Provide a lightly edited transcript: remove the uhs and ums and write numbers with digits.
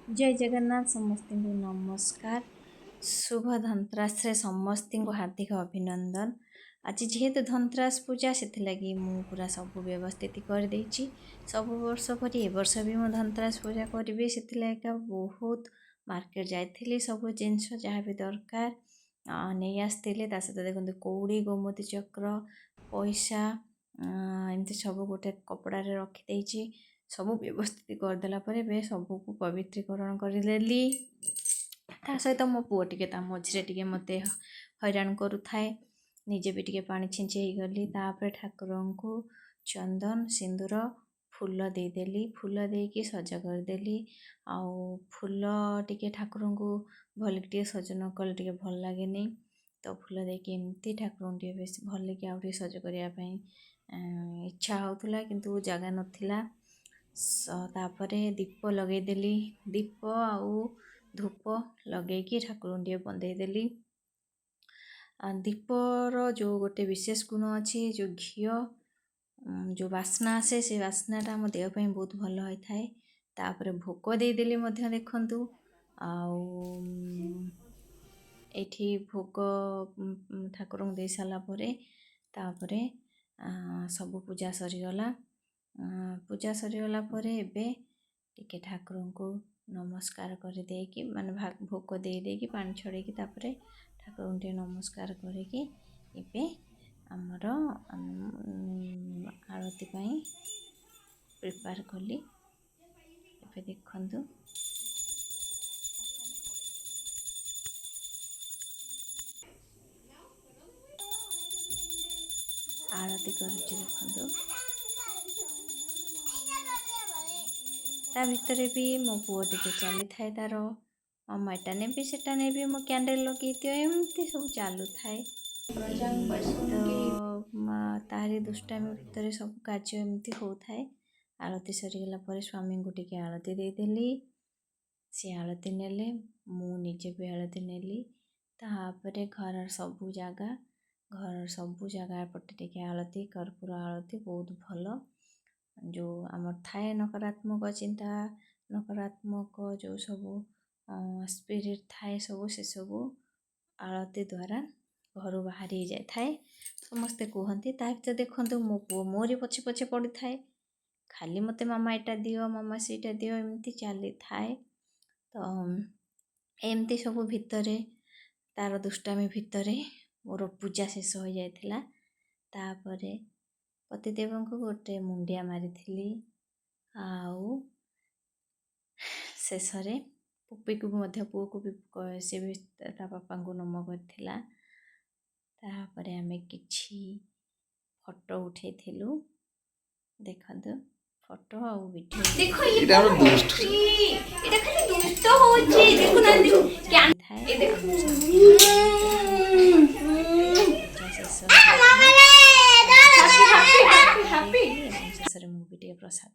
जय जगन्नाथ समस्त को नमस्कार। शुभ धनत्रास रे समस्त को हार्दिक अभिनंदन। आज जेहेतु धनत्रास पूजा से लगी मु पूरा सब व्यवस्थित कर देछि। सब वर्ष परी ए वर्ष भी मु धनत्रास पूजा करी से बहुत मार्केट जाइली सब जिनस जहाँ भी दरकार नहीं आसते सहित देखते कौड़ी गोमती चक्र पैसा एमती सब गोटे कपड़ा रखिदे सब व्यवस्थित करदेला बे सबको पवित्रीकरण करदेली। ता सहित मो पुओ टिके ता मझे टिके मते हैरान करुथाए निजे भी टिके पानी छिंचे गली। तापर ठाकुर को चंदन सिंदूर फूल देदेली फूल देकी सजा करदेली। आउ फूल टिके ठाकुर को भल टिके सजन कले टिके भल लगे तो फूल देकी एमती ठाकुर टिके बेस भल कि आउ सज करने इच्छा होता किंतु जगह नथिला। तापरे दीप लगेदेली दीप आउ धूप लगेकी ठाकुर टिके बंदेदेली। दीपर जो गोटे विशेष गुण अच्छी जो घी जो बास्ना आसे से बास्नाटा आम देह पे बहुत भल होता है। तापर भोग देदेली देखंतु एठी भोग ठाकुर दे सारा तापरे सब पूजा सरीगला। पूजा सरीगला एबे टिके ठाकुर को नमस्कार कर देकी माने भोग दे देकी पानी छड़ेकी तापरे ठाकुर टे नमस्कार करके एबे आमर आरती पाई प्रिपेयर कली। एबे देखंतु आरती करुछि देखंतु ता भितर भी मो पुओ टिके चली थाए तार मम्मा एटा नेबी सेटा नेबी मो कैंडल लगे एमती सब चालू थाए। तो तारी दुष्टामी भितर सब कार्य एमती होता है। आरती सरीगला पर स्वामी को टिके आरती देदेली सी आरती नेले मु निजे भी आरती नेली। तापर घर सबू जगह पटे टिके आरती कर्पूर आरती बहुत भल जो आमर थाए नकारात्मक चिंता नकारात्मक जो सब स्पिरिट थाए सब से सब आरती द्वारा घर बाहरी जाए थाए समस्ते कहते। ता देखते मो पुओ मोरी पछे पछे पड़ी थाए खाली मते मामा एटा दियो मामा सीटा दियो एमती चली थाए। तो एमती सब भितरे तार दुष्टामी भितरे मोर पूजा शेष हो जाइथिला। तापरे पतिदेव को गोटे मुंडिया मारी आउ शेष पुपी को पुओ को भी सी भी ता पापा को नम करथिला। तापरे आमे किछि फोटो उठेइथिलु देखंतु फोटो आउ वीडियो देखो এটা হলো দুষ্ট এটা খালি দুষ্ট হচ্ছে দেখো না কেন এই দেখো मामा ले हैप्पी हैप्पी हैप्पी शेष रे मुवी टे प्रसाद